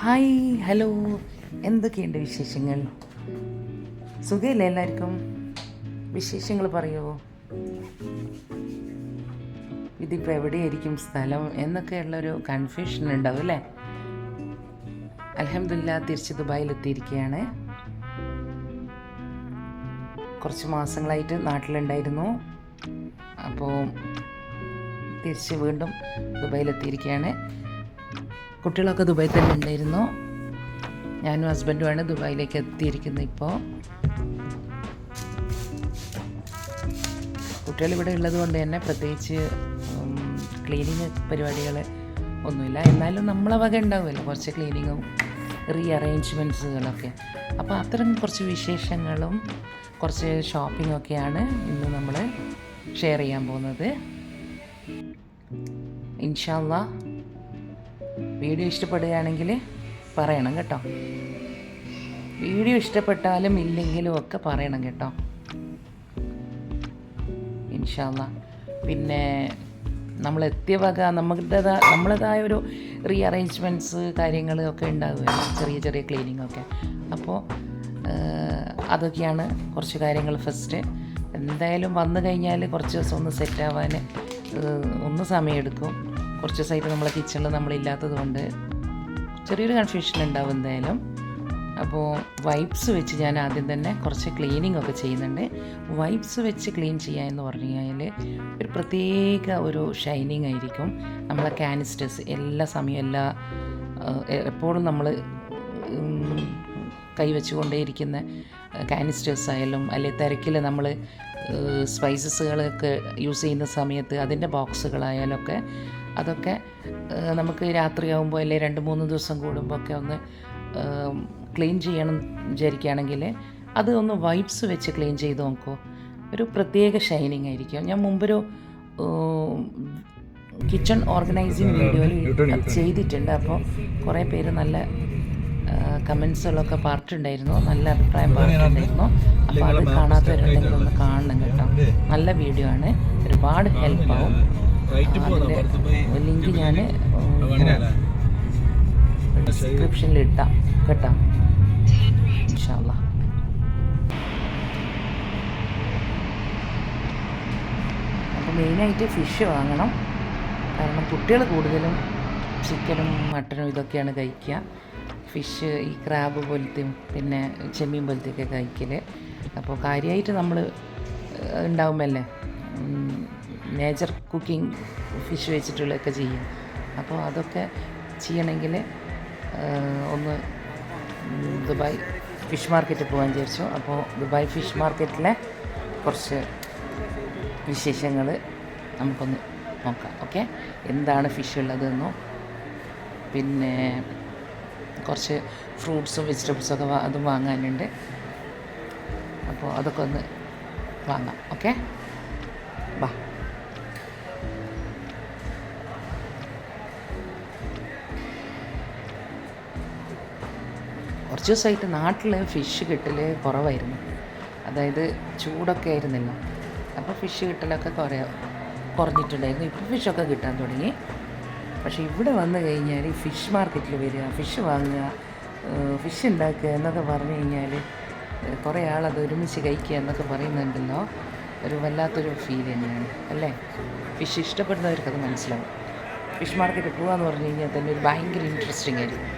Hi hello, എന്തൊക്കെയുണ്ട് വിശേഷങ്ങൾ? സുഖമില്ലേ എല്ലാവർക്കും? വിശേഷങ്ങൾ പറയുമോ? ഇതിപ്പോൾ എവിടെയായിരിക്കും സ്ഥലം എന്നൊക്കെയുള്ളൊരു കൺഫ്യൂഷൻ ഉണ്ടാവും അല്ലേ? അൽഹംദുലില്ലാ തിരിച്ച് ദുബായിലെത്തിയിരിക്കുകയാണ്. കുറച്ച് മാസങ്ങളായിട്ട് നാട്ടിലുണ്ടായിരുന്നു. അപ്പോൾ തിരിച്ച് വീണ്ടും ദുബായിലെത്തിയിരിക്കുകയാണ്. കുട്ടികളൊക്കെ ദുബായിൽ തന്നെ ഉണ്ടായിരുന്നു. ഞാനും ഹസ്ബൻഡുമാണ് ദുബായിലേക്ക് എത്തിയിരിക്കുന്നത്. ഇപ്പോൾ കുട്ടികളിവിടെ ഉള്ളത് കൊണ്ട് തന്നെ പ്രത്യേകിച്ച് ക്ലീനിങ് പരിപാടികൾ ഒന്നുമില്ല. എന്നാലും നമ്മളെ വക ഉണ്ടാവുമല്ലോ കുറച്ച് ക്ലീനിങ്ങും റീഅറേഞ്ച്മെൻറ്റ്സുകളൊക്കെ. അപ്പോൾ അത്തരം കുറച്ച് വിശേഷങ്ങളും കുറച്ച് ഷോപ്പിങ്ങൊക്കെയാണ് ഇന്ന് നമ്മൾ ഷെയർ ചെയ്യാൻ പോകുന്നത്. ഇൻഷാ അല്ലാഹ് വീഡിയോ ഇഷ്ടപ്പെടുകയാണെങ്കിൽ പറയണം കേട്ടോ. വീഡിയോ ഇഷ്ടപ്പെട്ടാലും ഇല്ലെങ്കിലും ഒക്കെ പറയണം കേട്ടോ, ഇൻഷാ അല്ലാഹ്. പിന്നെ നമ്മളെത്തിയ വക നമ്മളേതായ ഒരു റീഅറേഞ്ച്മെൻറ്റ്സ് കാര്യങ്ങൾ ഒക്കെ ഉണ്ടാവുമല്ലോ, ചെറിയ ചെറിയ ക്ലീനിങ്ങൊക്കെ. അപ്പോൾ അതൊക്കെയാണ് കുറച്ച് കാര്യങ്ങൾ. ഫസ്റ്റ് എന്തായാലും വന്നു കഴിഞ്ഞാൽ കുറച്ച് ദിവസം ഒന്ന് സെറ്റാവാൻ ഒന്ന് സമയമെടുക്കും. കുറച്ച് ദിവസമായിട്ട് നമ്മളെ കിച്ചണിൽ നമ്മളില്ലാത്തത് കൊണ്ട് ചെറിയൊരു കൺഫ്യൂഷൻ ഉണ്ടാവും എന്തായാലും. അപ്പോൾ വൈപ്സ് വെച്ച് ഞാൻ ആദ്യം തന്നെ കുറച്ച് ക്ലീനിങ് ഒക്കെ ചെയ്യുന്നുണ്ട്. വൈപ്സ് വെച്ച് ക്ലീൻ ചെയ്യുക എന്ന് പറഞ്ഞു കഴിഞ്ഞാൽ ഒരു പ്രത്യേക ഒരു ഷൈനിങ് ആയിരിക്കും. നമ്മളെ കാനിസ്റ്റേഴ്സ് എപ്പോഴും നമ്മൾ കൈവച്ചുകൊണ്ടേയിരിക്കുന്ന കാനിസ്റ്റേഴ്സ് ആയാലും അല്ലെങ്കിൽ തിരക്കിൽ നമ്മൾ സ്പൈസസുകളൊക്കെ യൂസ് ചെയ്യുന്ന സമയത്ത് അതിൻ്റെ ബോക്സുകളായാലൊക്കെ അതൊക്കെ നമുക്ക് രാത്രിയാകുമ്പോൾ അല്ലെങ്കിൽ 2-3 ദിവസം കൂടുമ്പോൾ ഒക്കെ ഒന്ന് ക്ലീൻ ചെയ്യണം വിചാരിക്കുകയാണെങ്കിൽ അത് ഒന്ന് വൈപ്സ് വെച്ച് ക്ലീൻ ചെയ്ത് നോക്കൂ. ഒരു പ്രത്യേക ഷൈനിങ് ആയിരിക്കും. ഞാൻ മുമ്പൊരു കിച്ചൺ ഓർഗനൈസിങ് വീഡിയോയിൽ ചെയ്തിട്ടുണ്ട്. അപ്പോൾ കുറേ പേര് നല്ല കമൻസുകളൊക്കെ പറഞ്ഞിട്ടുണ്ടായിരുന്നു, നല്ല അഭിപ്രായം പറഞ്ഞിട്ടുണ്ടായിരുന്നു. അപ്പോൾ അത് കാണാത്തവരുണ്ടെങ്കിൽ ഒന്ന് കാണണം കേട്ടോ. നല്ല വീഡിയോ ആണ്, ഒരുപാട് ഹെൽപ്പാവും. അതിൻ്റെ ലിങ്ക് ഞാൻ ഡിസ്ക്രിപ്ഷനിൽ ഇട്ടാം കേട്ടോ, ഇൻഷാ അല്ലാഹ്. അപ്പോൾ മെയിനായിട്ട് ഫിഷ് വാങ്ങണം. കാരണം കുട്ടികൾ കൂടുതലും ചിക്കനും മട്ടനും ഇതൊക്കെയാണ് കഴിക്കുക. ഫിഷ് ഈ ക്രാബ് പോലത്തെയും പിന്നെ ചെമ്മീൻ പോലത്തെയൊക്കെ കഴിക്കൽ. അപ്പോൾ കാര്യമായിട്ട് നമ്മൾ ഉണ്ടാവുമല്ലേ നേച്ചർ കുക്കിംഗ് ഫിഷ് വെച്ചിട്ടുള്ളതൊക്കെ ചെയ്യും. അപ്പോൾ അതൊക്കെ ചെയ്യണമെങ്കിൽ ഒന്ന് ദുബായ് ഫിഷ് മാർക്കറ്റിൽ പോകാൻ വിചാരിച്ചു. അപ്പോൾ ദുബായ് ഫിഷ് മാർക്കറ്റിലെ കുറച്ച് വിശേഷങ്ങൾ നമുക്കൊന്ന് നോക്കാം. ഓക്കെ, എന്താണ് ഫിഷ് ഉള്ളതെന്നോ പിന്നെ കുറച്ച് ഫ്രൂട്ട്സും വെജിറ്റബിൾസൊക്കെ അതും വാങ്ങാനുണ്ട്. അപ്പോൾ അതൊക്കെ ഒന്ന് വാങ്ങാം. ഓക്കെ, വാ. കുറച്ച് ദിവസമായിട്ട് നാട്ടിൽ ഫിഷ് കിട്ടൽ കുറവായിരുന്നു. അതായത് ചൂടൊക്കെ ആയിരുന്നല്ലോ, അപ്പോൾ ഫിഷ് കിട്ടലൊക്കെ കുറഞ്ഞിട്ടുണ്ടായിരുന്നു. ഇപ്പോൾ ഫിഷൊക്കെ കിട്ടാൻ തുടങ്ങി. പക്ഷേ ഇവിടെ വന്നു കഴിഞ്ഞാൽ ഫിഷ് മാർക്കറ്റിൽ വരിക, ഫിഷ് വാങ്ങുക, ഫിഷ് ഉണ്ടാക്കുക എന്നൊക്കെ പറഞ്ഞു കഴിഞ്ഞാൽ കുറേ ആളത് ഒരുമിച്ച് കഴിക്കുക എന്നൊക്കെ പറയുന്നുണ്ടല്ലോ, ഒരു വല്ലാത്തൊരു ഫീൽ തന്നെയാണ് അല്ലേ? ഫിഷ് ഇഷ്ടപ്പെടുന്നവർക്കത് മനസ്സിലാവും. ഫിഷ് മാർക്കറ്റിൽ പോകാമെന്ന് പറഞ്ഞു കഴിഞ്ഞാൽ തന്നെ ഒരു ഭയങ്കര ഇൻട്രസ്റ്റിംഗ് ആയിരിക്കും.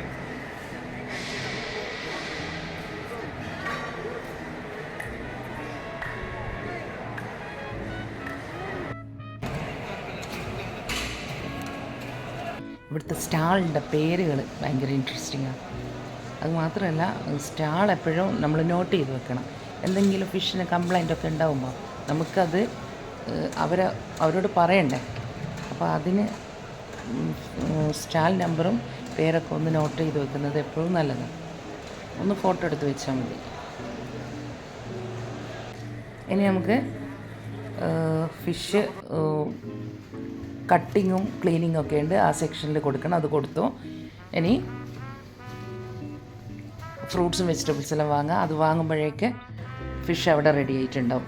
ഇവിടുത്തെ സ്റ്റാളിൻ്റെ പേരുകൾ ഭയങ്കര ഇൻട്രസ്റ്റിംഗാണ്. അതുമാത്രമല്ല സ്റ്റാൾ എപ്പോഴും നമ്മൾ നോട്ട് ചെയ്ത് വെക്കണം. എന്തെങ്കിലും ഫിഷിന് കംപ്ലൈൻ്റൊക്കെ ഉണ്ടാകുമ്പോൾ നമുക്കത് അവരോട് പറയണ്ടേ. അപ്പോൾ അതിന് സ്റ്റാൾ നമ്പറും പേരൊക്കെ ഒന്ന് നോട്ട് ചെയ്ത് വെക്കുന്നത് എപ്പോഴും നല്ലതാണ്. ഒന്ന് ഫോട്ടോ എടുത്ത് വെച്ചാൽ മതി. ഇനി നമുക്ക് ഫിഷ് കട്ടിങ്ങും ക്ലീനിങ്ങും ഒക്കെ ഉണ്ട്, ആ സെക്ഷനിൽ കൊടുക്കണം. അത് കൊടുത്തു. ഇനി ഫ്രൂട്ട്സും വെജിറ്റബിൾസ് എല്ലാം വാങ്ങുക. അത് വാങ്ങുമ്പോഴേക്ക് ഫിഷ് അവിടെ റെഡി ആയിട്ടുണ്ടാവും.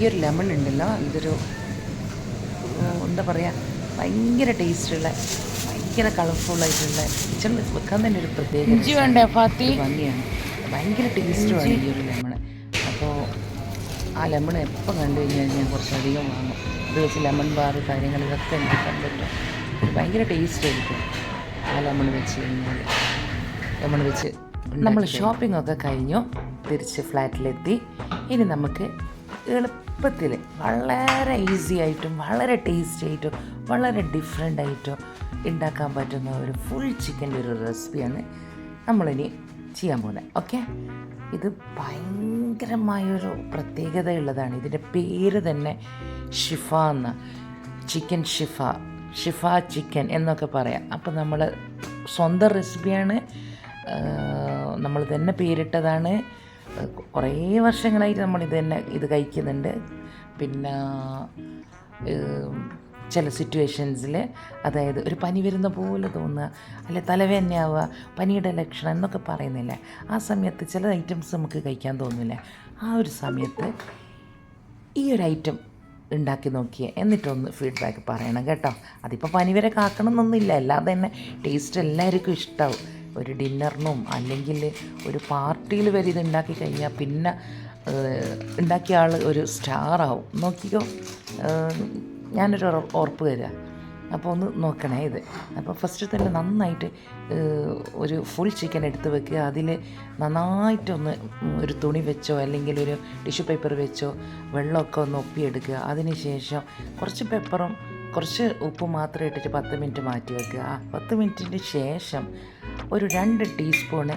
ഒരു ലെമൺ ഉണ്ടല്ലോ, ഇതൊരു എന്താ പറയുക, ഭയങ്കര ടേസ്റ്റുള്ള, ഭയങ്കര കളർഫുള്ളായിട്ടുള്ള, കിച്ചണിൽ വെക്കാൻ തന്നെ ഒരു പ്രത്യേക ഭംഗിയാണ്. ഭയങ്കര ടേസ്റ്റുമാണ് ഈ ഒരു ലെമൺ. അപ്പോൾ ആ ലെമൺ എപ്പോൾ കണ്ടു കഴിഞ്ഞാൽ ഞാൻ കുറച്ചധികം വാങ്ങും. അത് വെച്ച് ലെമൺ ബാർ കാര്യങ്ങൾ ഇതൊക്കെ ഉണ്ടാക്കാൻ പറ്റും. ഭയങ്കര ടേസ്റ്റ് ആയിരിക്കും ആ ലെമൺ വെച്ച് കഴിഞ്ഞാൽ. ലെമൺ വെച്ച് നമ്മൾ ഷോപ്പിംഗ് ഒക്കെ കഴിഞ്ഞു, തിരിച്ച് ഫ്ലാറ്റിലെത്തി. ഇനി നമുക്ക് എളുപ്പത്തിൽ വളരെ ഈസി ആയിട്ടും വളരെ ടേസ്റ്റി ആയിട്ടും വളരെ ഡിഫറെൻ്റ് ആയിട്ടും ഉണ്ടാക്കാൻ പറ്റുന്ന ഒരു ഫുൾ ചിക്കൻ്റെ ഒരു റെസിപ്പിയാണ് നമ്മളിനി ചെയ്യാൻ പോകുന്നത്. ഓക്കെ, ഇത് ഭയങ്കരമായൊരു പ്രത്യേകതയുള്ളതാണ്. ഇതിൻ്റെ പേര് തന്നെ ഷിഫ എന്ന, ചിക്കൻ ഷിഫ ചിക്കൻ എന്നൊക്കെ പറയാം. അപ്പോൾ നമ്മൾ സ്വന്തം റെസിപ്പിയാണ്, നമ്മൾ തന്നെ പേരിട്ടതാണ്. കുറേ വർഷങ്ങളായിട്ട് ഇത് കഴിക്കുന്നുണ്ട്. പിന്നെ ചില സിറ്റുവേഷൻസിൽ, അതായത് ഒരു പനി വരുന്ന പോലെ തോന്നുക, അല്ലെ തലവേദനയാവുക, പനിയുടെ ലക്ഷണം എന്നൊക്കെ പറയുന്നില്ലേ, ആ സമയത്ത് ചില ഐറ്റംസ് നമുക്ക് കഴിക്കാൻ തോന്നില്ലേ, ആ ഒരു സമയത്ത് ഈ ഒരു ഐറ്റം ഉണ്ടാക്കി നോക്കിയേ, എന്നിട്ടൊന്ന് ഫീഡ്ബാക്ക് പറയണം കേട്ടോ. അതിപ്പോൾ പനി വരെ കാക്കണം എന്നൊന്നുമില്ല, അല്ലാതെ തന്നെ ടേസ്റ്റ് എല്ലാവർക്കും ഇഷ്ടമാവും. ഒരു ഡിന്നറിനും അല്ലെങ്കിൽ ഒരു പാർട്ടിയിൽ വരെ ഇത് ഉണ്ടാക്കി കഴിഞ്ഞാൽ പിന്നെ ഉണ്ടാക്കിയ ആൾ ഒരു സ്റ്റാറാവും. നോക്കിക്കോ, ഞാനൊരു ഉറപ്പ് തരിക. അപ്പോൾ ഒന്ന് നോക്കണേ ഇത്. അപ്പോൾ ഫസ്റ്റ് തന്നെ നന്നായിട്ട് ഒരു ഫുൾ ചിക്കൻ എടുത്ത് വെക്കുക. അതിൽ നന്നായിട്ടൊന്ന് ഒരു തുണി വെച്ചോ അല്ലെങ്കിൽ ഒരു ടിഷ്യൂ പേപ്പർ വെച്ചോ വെള്ളമൊക്കെ ഒന്ന് ഒപ്പിയെടുക്കുക. അതിന് ശേഷം കുറച്ച് പെപ്പറും കുറച്ച് ഉപ്പും മാത്രം ഇട്ടിട്ട് 10 മിനിറ്റ് മാറ്റി വെക്കുക. ആ 10 മിനിറ്റിന് ശേഷം ഒരു 2 ടീസ്പൂണ്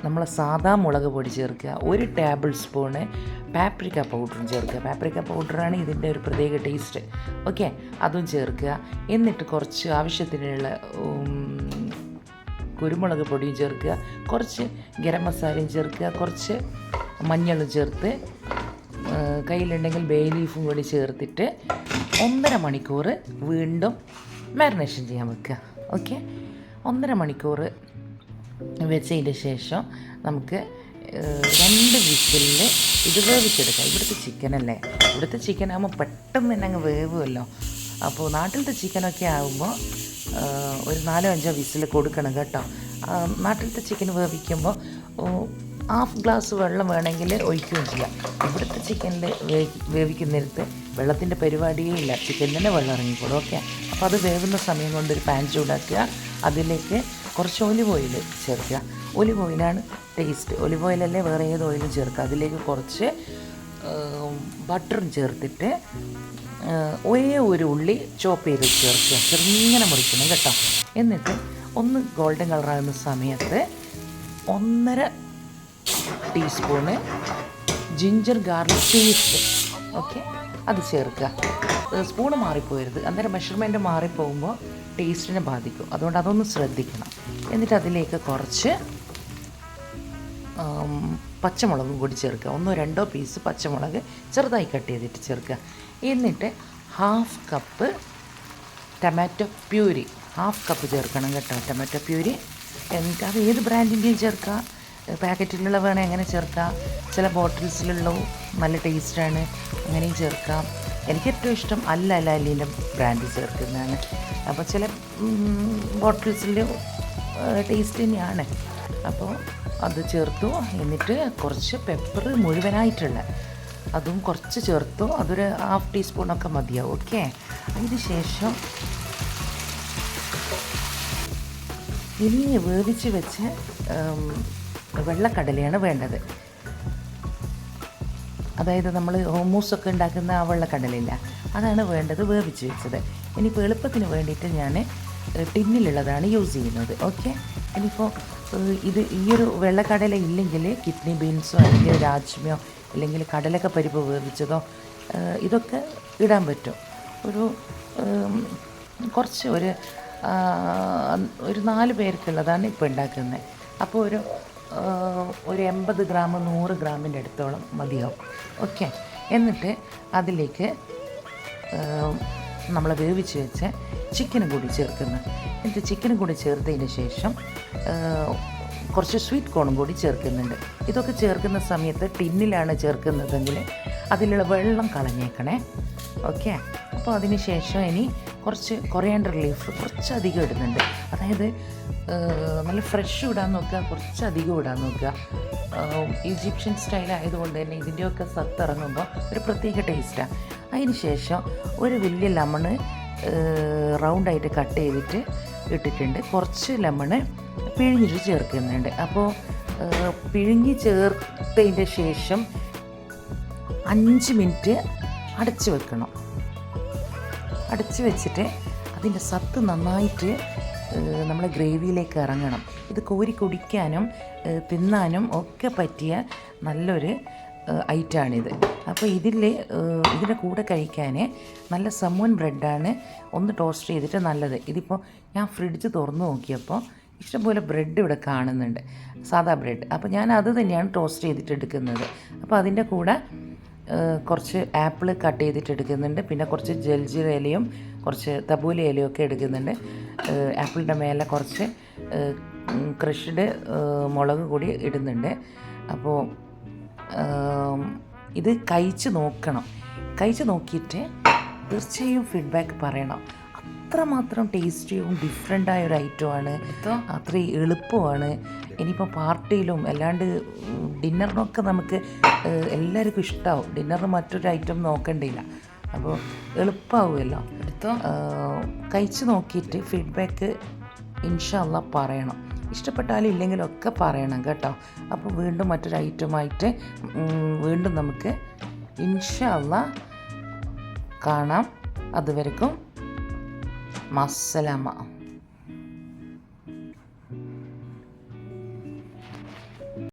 നമ്മൾ സാദാ മുളക് പൊടി ചേർക്കുക. 1 ടേബിൾ സ്പൂണ് പാപ്രിക്ക പൗഡറും ചേർക്കുക. പാപ്രിക്ക പൗഡറാണ് ഇതിൻ്റെ ഒരു പ്രത്യേക ടേസ്റ്റ്. ഓക്കെ, അതും ചേർക്കുക. എന്നിട്ട് കുറച്ച് ആവശ്യത്തിനുള്ള കുരുമുളക് പൊടിയും ചേർക്കുക. കുറച്ച് ഗരം മസാലയും ചേർക്കുക. കുറച്ച് മഞ്ഞളും ചേർത്ത്, കയ്യിലുണ്ടെങ്കിൽ ബേ ലീഫും കൂടി ചേർത്തിട്ട് 1.5 മണിക്കൂർ വീണ്ടും മാരിനേഷൻ ചെയ്യാൻ വെക്കുക. ഓക്കെ, 1.5 മണിക്കൂർ വെച്ചതിന് ശേഷം നമുക്ക് 2 വിസിലിൽ ഇത് വേവിച്ചെടുക്കാം. ഇവിടുത്തെ ചിക്കനല്ലേ, ഇവിടുത്തെ ചിക്കനാകുമ്പോൾ പെട്ടെന്ന് തന്നെ അങ്ങ് വേവുമല്ലോ. അപ്പോൾ നാട്ടിലത്തെ ചിക്കനൊക്കെ ആകുമ്പോൾ ഒരു 4-5 വിസിൽ കൊടുക്കണം കേട്ടോ. നാട്ടിലത്തെ ചിക്കൻ വേവിക്കുമ്പോൾ 1/2 ഗ്ലാസ് വെള്ളം വേണമെങ്കിൽ ഒഴിക്കുകയും ചെയ്യാം. ഇവിടുത്തെ ചിക്കനിൽ വേവിക്കുന്നിടത്ത് വെള്ളത്തിൻ്റെ പരിപാടിയേ ഇല്ല, ചിക്കൻ തന്നെ വെള്ളം ഇറങ്ങിക്കോളും. ഓക്കെ, അപ്പോൾ അത് വേവുന്ന സമയം കൊണ്ട് ഒരു പാൻ ചൂടാക്കുക. അതിലേക്ക് കുറച്ച് ഒലിവ് ഓയിൽ ചേർക്കുക. ഒലിവ് ഓയിലാണ് ടേസ്റ്റ്. ഒലിവ് ഓയിലല്ലേ വേറെ ഏത് ഓയിലും ചേർക്കുക. അതിലേക്ക് കുറച്ച് ബട്ടറും ചേർത്തിട്ട് ഒരേ ഒരു ഉള്ളി ചോപ്പ് ചെയ്ത് ചേർക്കുക. ചെറുങ്ങനെ മുറിക്കണം കേട്ടോ. എന്നിട്ട് ഒന്ന് ഗോൾഡൻ കളറാകുന്ന സമയത്ത് 1.5 teaspoon ginger garlic paste, okay, അത് ചേർക്കുക. സ്പൂണ് മാറിപ്പോയരുത്, അന്നേരം മെഷർമെൻറ്റ് മാറിപ്പോകുമ്പോൾ ടേസ്റ്റിനെ ബാധിക്കും. അതുകൊണ്ട് അതൊന്ന് ശ്രദ്ധിക്കണം. എന്നിട്ട് അതിലേക്ക് കുറച്ച് പച്ചമുളകും കൂടി ചേർക്കുക. 1-2 പീസ് പച്ചമുളക് ചെറുതായി കട്ട് ചെയ്തിട്ട് ചേർക്കുക. എന്നിട്ട് 1/2 കപ്പ് ടൊമാറ്റോ പ്യൂരി, 1/2 കപ്പ് ചേർക്കണം കേട്ടോ. ടൊമാറ്റോ പ്യൂരി എനിക്ക് അത് ഏത് ബ്രാൻഡിൻ്റെയും ചേർക്കാം, പാക്കറ്റിലുള്ള വേണേൽ അങ്ങനെ ചേർക്കാം. ചില ബോട്ടിൽസിലുള്ള നല്ല ടേസ്റ്റാണ്, അങ്ങനെയും ചേർക്കാം. എനിക്ക് ഏറ്റവും ഇഷ്ടം അല്ലീൻ്റെ ബ്രാൻഡ് ചേർക്കുന്നതാണ്. അപ്പോൾ ചില ബോട്ടിൽസിൽ ടേസ്റ്റ് തന്നെയാണ്. അപ്പോൾ അത് ചേർത്തു. എന്നിട്ട് കുറച്ച് പെപ്പർ മുഴുവനായിട്ടുള്ള അതും കുറച്ച് ചേർത്തു. അതൊരു 1/2 ടീസ്പൂണൊക്കെ മതിയാവും. ഓക്കെ, അതിന് ശേഷം ഇനി വേവിച്ച് വെച്ച് വെള്ളക്കടലയാണ് വേണ്ടത്. അതായത് നമ്മൾ ഹോമൂസൊക്കെ ഉണ്ടാക്കുന്ന ആ വെള്ളക്കടലയില്ല, അതാണ് വേണ്ടത്, വേവിച്ച് വെച്ചത്. ഇനിയിപ്പോൾ എളുപ്പത്തിന് വേണ്ടിയിട്ട് ഞാൻ ടിന്നിലുള്ളതാണ് യൂസ് ചെയ്യുന്നത്. ഓക്കെ, ഇനിയിപ്പോൾ ഈ ഒരു വെള്ളക്കടല ഇല്ലെങ്കിൽ കിഡ്നി ബീൻസോ അല്ലെങ്കിൽ രാജ്മയോ അല്ലെങ്കിൽ കടലക്ക പരിപ്പ് വേവിച്ചതോ ഇതൊക്കെ ഇടാൻ പറ്റും. കുറച്ച് ഒരു 4 പേർക്കുള്ളതാണ് ഇപ്പോൾ ഉണ്ടാക്കുന്നത്. അപ്പോൾ ഒരു 80 ഗ്രാം 100 ഗ്രാമിൻ്റെ അടുത്തോളം മതിയാവും. ഓക്കെ, എന്നിട്ട് അതിലേക്ക് നമ്മൾ വേവിച്ച് വെച്ച ചിക്കനും കൂടി ചേർക്കുന്നു. എന്നിട്ട് ചിക്കനും കൂടി ചേർത്തതിന് ശേഷം കുറച്ച് സ്വീറ്റ് കോണും കൂടി ചേർക്കുന്നുണ്ട്. ഇതൊക്കെ ചേർക്കുന്ന സമയത്ത് ടിന്നിലാണ് ചേർക്കുന്നതെങ്കിൽ അതിലുള്ള വെള്ളം കളഞ്ഞേക്കണേ. ഓക്കെ. അപ്പോൾ അതിന് ശേഷം ഇനി കുറച്ച് കൊറിയാണ്ടർ ലീഫ് കുറച്ചധികം ഇടുന്നുണ്ട്. അതായത് നല്ല ഫ്രഷ് ഇടാൻ നോക്കുക, കുറച്ചധികം ഇടാൻ നോക്കുക. ഈജിപ്ഷ്യൻ സ്റ്റൈൽ ആയതുകൊണ്ട് തന്നെ ഇതിൻ്റെയൊക്കെ സത്ത് ഇറങ്ങുമ്പോൾ ഒരു പ്രത്യേക ടേസ്റ്റാണ്. അതിന് ശേഷം ഒരു വലിയ ലെമണ് റൗണ്ടായിട്ട് കട്ട് ചെയ്തിട്ട് ഇട്ടിട്ടുണ്ട്. കുറച്ച് ലെമണ് പിഴിഞ്ഞിട്ട് ചേർക്കുന്നുണ്ട്. അപ്പോൾ പിഴിഞ്ഞ് ചേർത്തതിൻ്റെ ശേഷം 5 മിനിറ്റ് അടച്ച് വെക്കണം. അടച്ച് വെച്ചിട്ട് അതിൻ്റെ സത്ത് നന്നായിട്ട് നമ്മളെ ഗ്രേവിയിലേക്ക് ഇറങ്ങണം. ഇത് കോരി കുടിക്കാനും തിന്നാനും ഒക്കെ പറ്റിയ നല്ലൊരു ഐറ്റമാണിത്. അപ്പോൾ ഇതിൻ്റെ കൂടെ കഴിക്കാൻ നല്ല സമൂൻ ബ്രെഡാണ് ഒന്ന് ടോസ്റ്റ് ചെയ്തിട്ട് നല്ലത്. ഇതിപ്പോൾ ഞാൻ ഫ്രിഡ്ജ് തുറന്ന് നോക്കിയപ്പോൾ ഇഷ്ടംപോലെ ബ്രെഡ് ഇവിടെ കാണുന്നുണ്ട്, സാദാ ബ്രെഡ്. അപ്പോൾ ഞാൻ അത് തന്നെയാണ് ടോസ്റ്റ് ചെയ്തിട്ട് എടുക്കുന്നത്. അപ്പോൾ അതിൻ്റെ കൂടെ കുറച്ച് ആപ്പിൾ കട്ട് ചെയ്തിട്ട് എടുക്കുന്നുണ്ട്. പിന്നെ കുറച്ച് ജൽജീര ഇലയും കുറച്ച് തബൂല ഇലയും ഒക്കെ എടുക്കുന്നുണ്ട്. ആപ്പിളിൻ്റെ മേലെ കുറച്ച് ക്രഷ്ഡ് മുളക് കൂടി ഇടുന്നുണ്ട്. അപ്പോൾ ഇത് കഴിച്ച് നോക്കണം. കഴിച്ച് നോക്കിയിട്ട് തീർച്ചയായും ഫീഡ്ബാക്ക് പറയണം. അത്രമാത്രം ടേസ്റ്റിയും ഡിഫറെൻ്റായ ഒരു ഐറ്റമാണ്. അത്രയും എളുപ്പമാണ്. ഇനിയിപ്പോൾ പാർട്ടിയിലും അല്ലാണ്ട് ഡിന്നറിനൊക്കെ നമുക്ക് എല്ലാവർക്കും ഇഷ്ടമാവും. ഡിന്നറിന് മറ്റൊരു ഐറ്റം നോക്കേണ്ടിയില്ല. അപ്പോൾ എളുപ്പമാവുമല്ലോ. കഴിച്ച് നോക്കിയിട്ട് ഫീഡ്ബാക്ക് ഇൻഷാ അള്ളാ പറയണം. ഇഷ്ടപ്പെട്ടാലും ഇല്ലെങ്കിലും ഒക്കെ പറയണം കേട്ടോ. അപ്പോൾ വീണ്ടും മറ്റൊരു ഐറ്റമായിട്ട് വീണ്ടും നമുക്ക് ഇൻഷാ അള്ളാ കാണാം. അതുവരെക്കും മസ്സലാമ.